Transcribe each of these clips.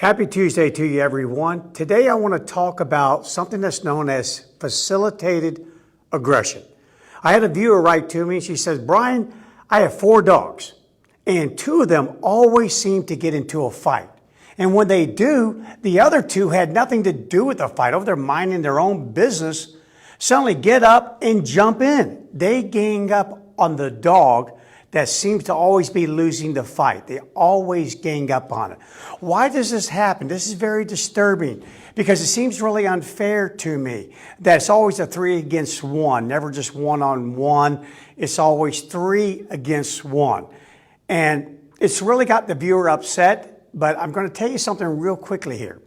Happy Tuesday to you, everyone. Today I want to talk about something that's known as facilitated aggression. I had a viewer write to me and she says, Bryan, I have 4 dogs and 2 of them always seem to get into a fight. And when they do, the other 2 had nothing to do with the fight. Over there minding their own business, suddenly get up and jump in. They gang up on the dog that seems to always be losing the fight. They always gang up on it. Why does this happen? This is very disturbing because it seems really unfair to me that it's always a 3 against 1, never just 1-on-1. It's always 3 against 1. And it's really got the viewer upset, but I'm going to tell you something real quickly here.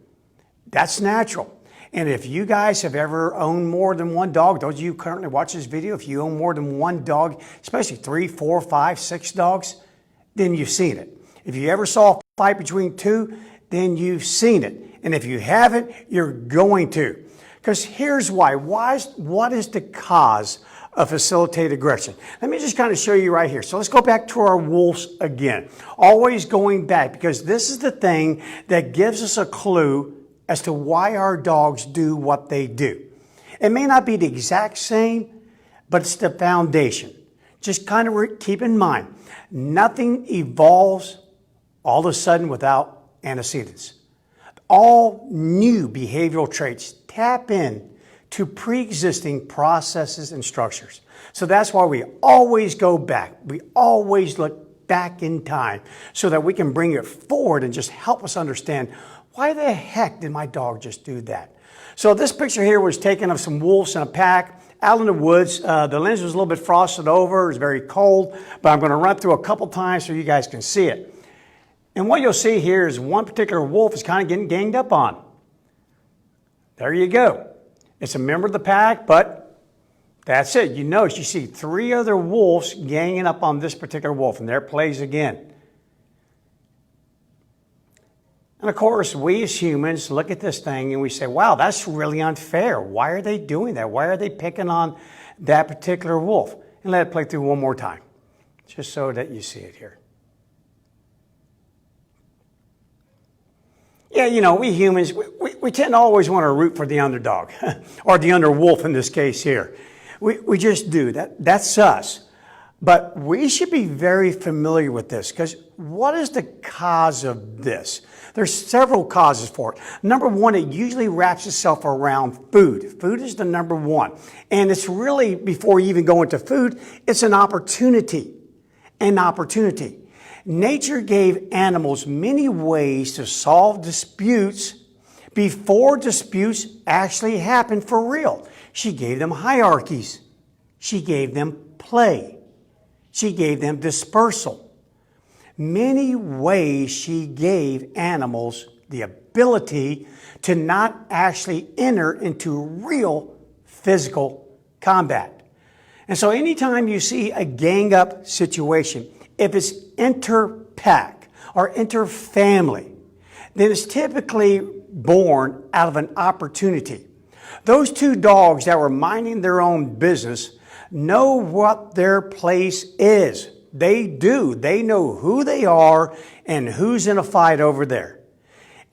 That's natural. And if you guys have ever owned more than 1 dog, those of you who currently watch this video, if you own more than 1 dog, especially 3, 4, 5, 6 dogs, then you've seen it. If you ever saw a fight between 2, then you've seen it. And if you haven't, you're going to. Because here's why. What is the cause of facilitated aggression? Let me just kind of show you right here. So let's go back to our wolves again. Always going back, because this is the thing that gives us a clue as to why our dogs do what they do. It may not be the exact same, but it's the foundation. Just kind of keep in mind, nothing evolves all of a sudden without antecedents. All new behavioral traits tap in to pre-existing processes and structures. So that's why we always go back. We always look back in time so that we can bring it forward and just help us understand, why the heck did my dog just do that? So this picture here was taken of some wolves in a pack out in the woods. The lens was a little bit frosted over. It was very cold, but I'm going to run through a couple times so you guys can see it. And what you'll see here is one particular wolf is kind of getting ganged up on. There you go. It's a member of the pack, but that's it. You notice you see 3 other wolves ganging up on this particular wolf, and there it plays again. And of course, we as humans look at this thing and we say, wow, that's really unfair. Why are they doing that? Why are they picking on that particular wolf? And let it play through one more time, just so that you see it here. Yeah, you know, we humans, we tend to always want to root for the underdog, or the underwolf in this case here. We just do. That's us. But we should be very familiar with this, because what is the cause of this? There's several causes for it. Number one, it usually wraps itself around food. Food is the number one. And it's really, before you even go into food, it's an opportunity. An opportunity. Nature gave animals many ways to solve disputes before disputes actually happened for real. She gave them hierarchies. She gave them play. She gave them dispersal. Many ways she gave animals the ability to not actually enter into real physical combat. And so anytime you see a gang up situation, if it's inter-pack or inter-family, then it's typically born out of an opportunity. Those 2 dogs that were minding their own business know what their place is. They do. They know who they are and who's in a fight over there.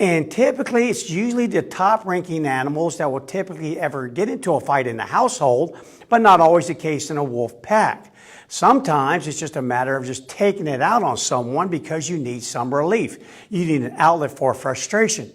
And typically, it's usually the top-ranking animals that will typically ever get into a fight in the household, but not always the case in a wolf pack. Sometimes it's just a matter of just taking it out on someone because you need some relief. You need an outlet for frustration.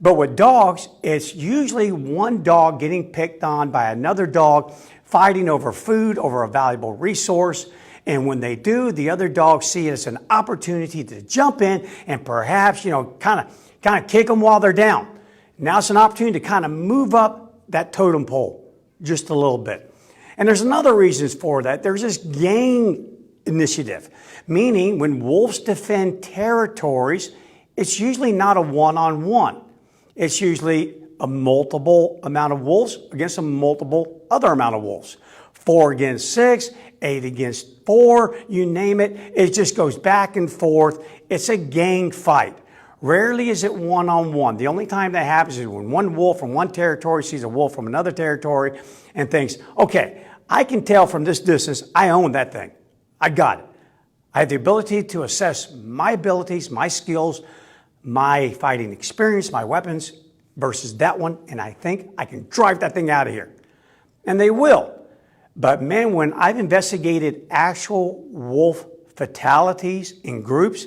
But with dogs, it's usually one dog getting picked on by another dog, fighting over food, over a valuable resource. And when they do, the other dogs see it as an opportunity to jump in and perhaps, kind of kick them while they're down. Now it's an opportunity to kind of move up that totem pole just a little bit. And there's another reasons for that. There's this gang initiative, meaning when wolves defend territories, it's usually not a one-on-one. It's usually a multiple amount of wolves against a multiple other amount of wolves. 4 against 6, 8 against 4, you name it. It just goes back and forth. It's a gang fight. Rarely is it one-on-one. The only time that happens is when one wolf from one territory sees a wolf from another territory and thinks, okay, I can tell from this distance, I own that thing. I got it. I have the ability to assess my abilities, my skills, my fighting experience, my weapons, versus that one, and I think I can drive that thing out of here. And they will. But man, when I've investigated actual wolf fatalities in groups,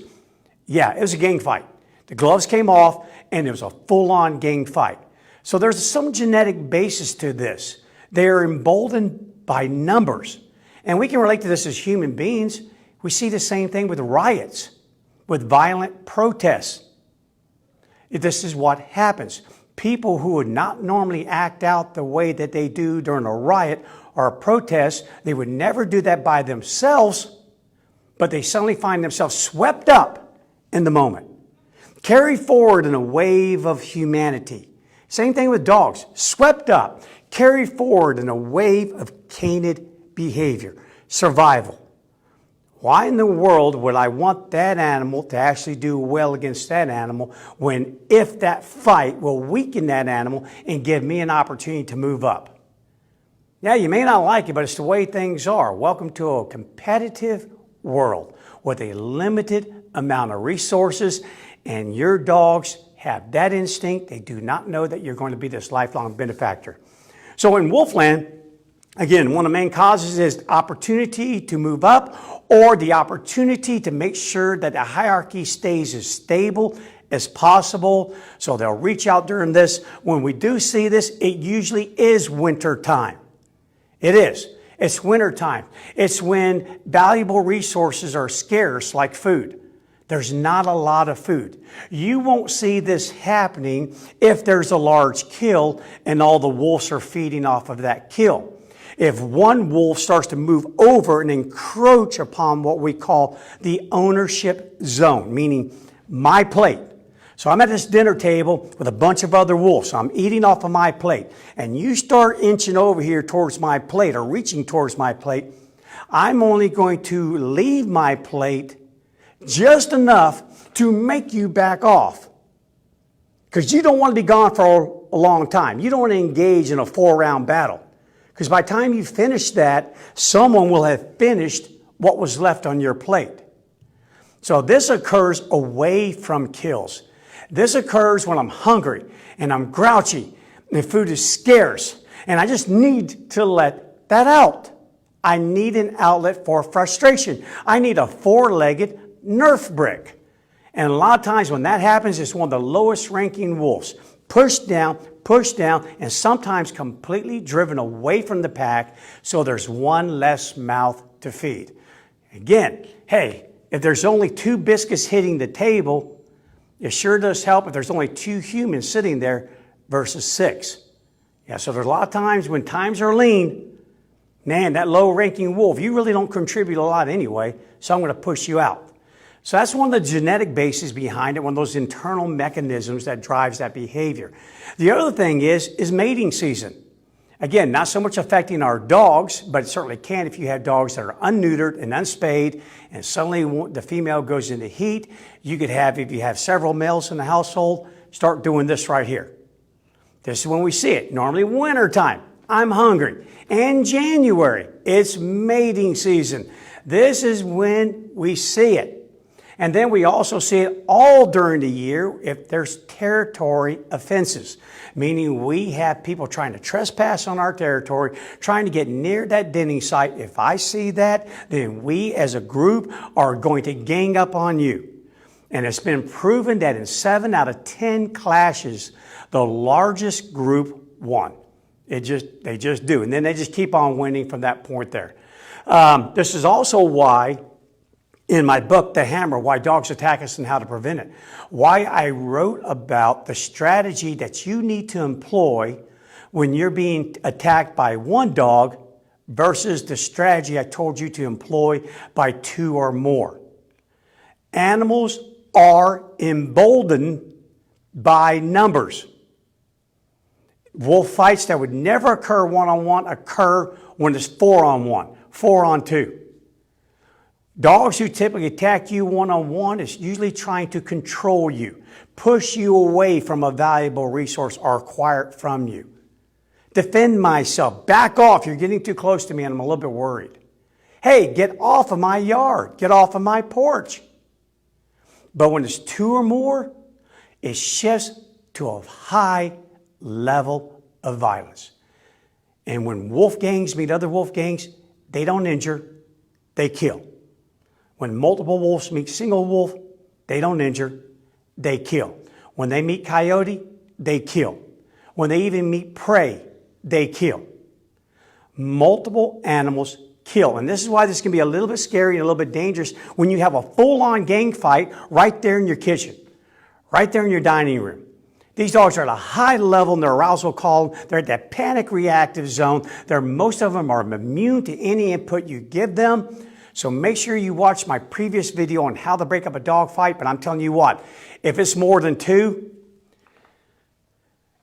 yeah, it was a gang fight. The gloves came off and it was a full-on gang fight. So there's some genetic basis to this. They are emboldened by numbers. And we can relate to this as human beings. We see the same thing with riots, with violent protests. This is what happens. People who would not normally act out the way that they do during a riot or a protest, they would never do that by themselves, but they suddenly find themselves swept up in the moment, carried forward in a wave of humanity. Same thing with dogs, swept up, carried forward in a wave of canid behavior, survival. Why in the world would I want that animal to actually do well against that animal when if that fight will weaken that animal and give me an opportunity to move up? Yeah, you may not like it, but it's the way things are. Welcome to a competitive world with a limited amount of resources, and your dogs have that instinct. They do not know that you're going to be this lifelong benefactor. So in Wolfland, again, one of the main causes is opportunity to move up or the opportunity to make sure that the hierarchy stays as stable as possible. So they'll reach out during this. When we do see this, it usually is winter time. It is. It's winter time. It's when valuable resources are scarce, like food. There's not a lot of food. You won't see this happening if there's a large kill and all the wolves are feeding off of that kill. If one wolf starts to move over and encroach upon what we call the ownership zone, meaning my plate. So I'm at this dinner table with a bunch of other wolves. So I'm eating off of my plate. And you start inching over here towards my plate or reaching towards my plate. I'm only going to leave my plate just enough to make you back off. Because you don't want to be gone for a long time. You don't want to engage in a 4-round battle. Because by the time you finish that, someone will have finished what was left on your plate. So this occurs away from kills. This occurs when I'm hungry and I'm grouchy and food is scarce and I just need to let that out. I need an outlet for frustration. I need a 4-legged Nerf brick. And a lot of times when that happens, it's one of the lowest ranking wolves. Pushed down, and sometimes completely driven away from the pack so there's one less mouth to feed. Again, hey, if there's only 2 biscuits hitting the table, it sure does help if there's only 2 humans sitting there versus 6. Yeah, so there's a lot of times when times are lean, man, that low-ranking wolf, you really don't contribute a lot anyway, so I'm going to push you out. So that's one of the genetic bases behind it, one of those internal mechanisms that drives that behavior. The other thing is mating season. Again, not so much affecting our dogs, but it certainly can if you have dogs that are unneutered and unspayed, and suddenly the female goes into heat. You could have, if you have several males in the household, start doing this right here. This is when we see it. Normally wintertime, I'm hungry. And January, it's mating season. This is when we see it. And then we also see it all during the year if there's territory offenses, meaning we have people trying to trespass on our territory, trying to get near that denning site. If I see that, then we as a group are going to gang up on you. And it's been proven that in 7 out of 10 clashes, the largest group won. They just do. And then they just keep on winning from that point there. This is also why in my book, The Hammer, Why Dogs Attack Us and How to Prevent It, why I wrote about the strategy that you need to employ when you're being attacked by one dog versus the strategy I told you to employ by 2 or more. Animals are emboldened by numbers. Wolf fights that would never occur one-on-one occur when it's 4-on-1, 4-on-2. Dogs who typically attack you one-on-one is usually trying to control you, push you away from a valuable resource or acquire it from you. Defend myself. Back off. You're getting too close to me and I'm a little bit worried. Hey, get off of my yard. Get off of my porch. But when it's 2 or more, it shifts to a high level of violence. And when wolf gangs meet other wolf gangs, they don't injure, they kill. When multiple wolves meet single wolf, they don't injure, they kill. When they meet coyote, they kill. When they even meet prey, they kill. Multiple animals kill. And this is why this can be a little bit scary and a little bit dangerous when you have a full-on gang fight right there in your kitchen, right there in your dining room. These dogs are at a high level in their arousal call. They're at that panic reactive zone. Most of them are immune to any input you give them. So make sure you watch my previous video on how to break up a dog fight. But I'm telling you what, if it's more than two,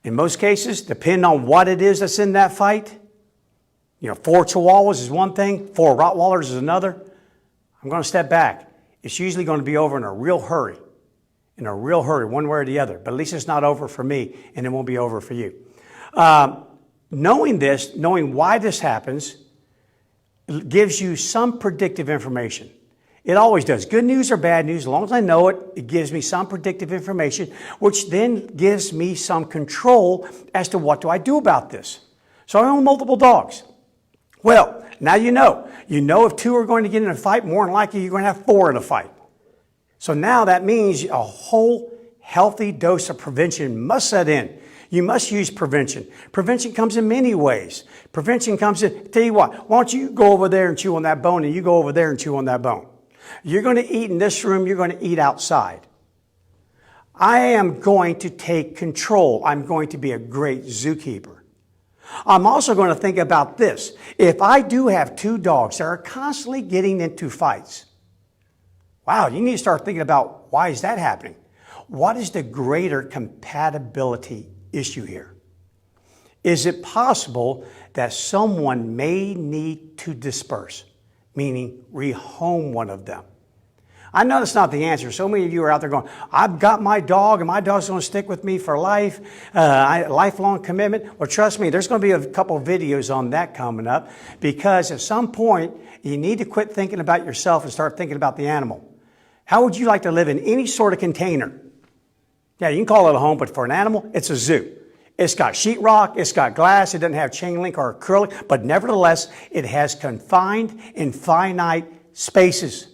in most cases, depending on what it is that's in that fight, 4 Chihuahuas is one thing, 4 Rottweilers is another. I'm going to step back. It's usually going to be over in a real hurry. In a real hurry, one way or the other. But at least it's not over for me, and it won't be over for you. Knowing this, knowing why this happens, gives you some predictive information. It always does. Good news or bad news, as long as I know it, it gives me some predictive information, which then gives me some control as to what do I do about this. So I own multiple dogs. Well, now you know. You know if 2 are going to get in a fight, more than likely you're going to have 4 in a fight. So now that means a whole healthy dose of prevention must set in. You must use prevention. Prevention comes in many ways. Prevention comes in, tell you what, why don't you go over there and chew on that bone and you go over there and chew on that bone. You're going to eat in this room, you're going to eat outside. I am going to take control. I'm going to be a great zookeeper. I'm also going to think about this. If I do have 2 dogs that are constantly getting into fights, wow, you need to start thinking about why is that happening? What is the greater compatibility issue here? Is it possible that someone may need to disperse, meaning rehome one of them? I know that's not the answer. So many of you are out there going, I've got my dog and my dog's going to stick with me for life, lifelong commitment. Well, trust me, there's going to be a couple of videos on that coming up because at some point you need to quit thinking about yourself and start thinking about the animal. How would you like to live in any sort of container? Yeah, you can call it a home, but for an animal, it's a zoo. It's got sheetrock, it's got glass, it doesn't have chain link or acrylic, but nevertheless, it has confined and finite spaces.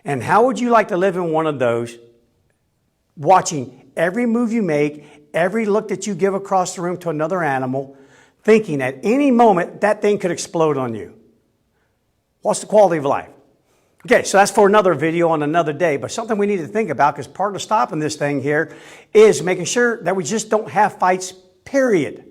And how would you like to live in one of those, watching every move you make, every look that you give across the room to another animal, thinking at any moment that thing could explode on you? What's the quality of life? Okay, so that's for another video on another day, but something we need to think about because part of stopping this thing here is making sure that we just don't have fights, period.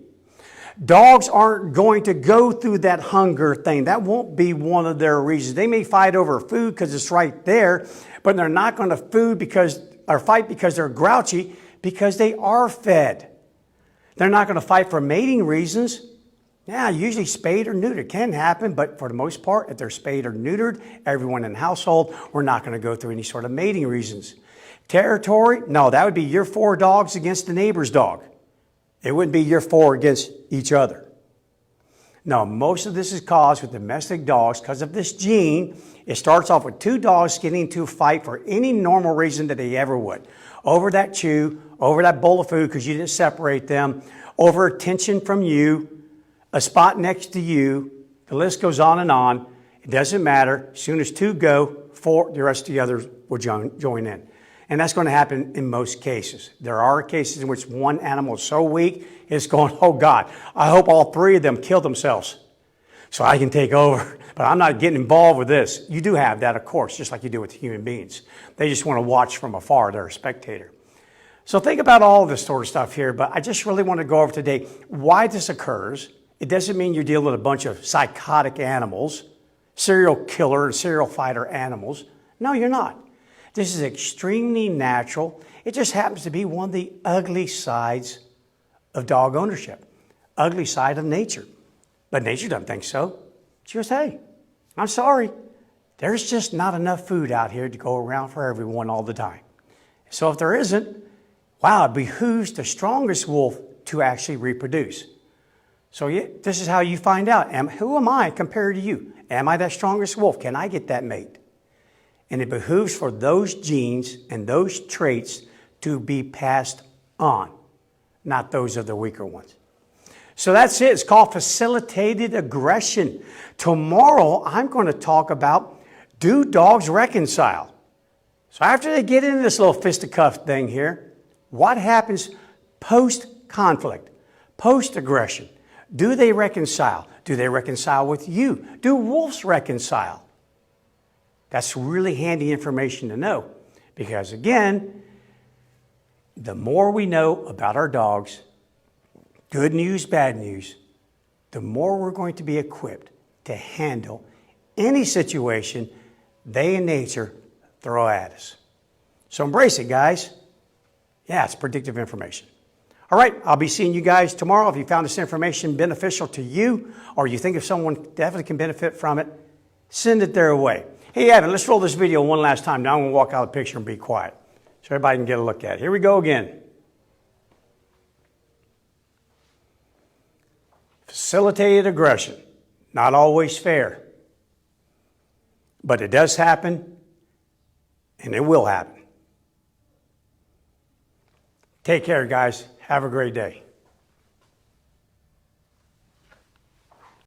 Dogs aren't going to go through that hunger thing. That won't be one of their reasons. They may fight over food because it's right there, but they're not going to fight because they're grouchy because they are fed. They're not going to fight for mating reasons. Yeah, usually spayed or neutered can happen, but for the most part, if they're spayed or neutered, everyone in the household, we're not going to go through any sort of mating reasons. Territory? No, that would be your 4 dogs against the neighbor's dog. It wouldn't be your 4 against each other. No, most of this is caused with domestic dogs because of this gene. It starts off with 2 dogs getting into a fight for any normal reason that they ever would. Over that chew, over that bowl of food because you didn't separate them, over attention from you, a spot next to you, the list goes on and on. It doesn't matter. As soon as 2 go, 4, the rest of the others will join in. And that's going to happen in most cases. There are cases in which one animal is so weak, it's going, oh God, I hope all 3 of them kill themselves so I can take over. But I'm not getting involved with this. You do have that, of course, just like you do with human beings. They just want to watch from afar. They're a spectator. So think about all of this sort of stuff here, but I just really want to go over today why this occurs. It doesn't mean you're dealing with a bunch of psychotic animals, serial killer and serial fighter animals. No, you're not. This is extremely natural. It just happens to be one of the ugly sides of dog ownership, ugly side of nature. But nature doesn't think so. She goes, hey, I'm sorry. There's just not enough food out here to go around for everyone all the time. So if there isn't, wow, it behooves the strongest wolf to actually reproduce. So this is how you find out. Who am I compared to you? Am I that strongest wolf? Can I get that mate? And it behooves for those genes and those traits to be passed on, not those of the weaker ones. So that's it. It's called facilitated aggression. Tomorrow, I'm going to talk about, do dogs reconcile? So after they get into this little fisticuff thing here, what happens post-conflict, post-aggression? Do they reconcile? Do they reconcile with you? Do wolves reconcile? That's really handy information to know because, again, the more we know about our dogs, good news, bad news, the more we're going to be equipped to handle any situation they in nature throw at us. So embrace it, guys. Yeah, it's predictive information. All right, I'll be seeing you guys tomorrow. If you found this information beneficial to you or you think if someone definitely can benefit from it, send it their way. Hey, Evan, let's roll this video one last time. Now I'm going to walk out of the picture and be quiet so everybody can get a look at it. Here we go again. Facilitated aggression. Not always fair. But it does happen, and it will happen. Take care, guys. Have a great day.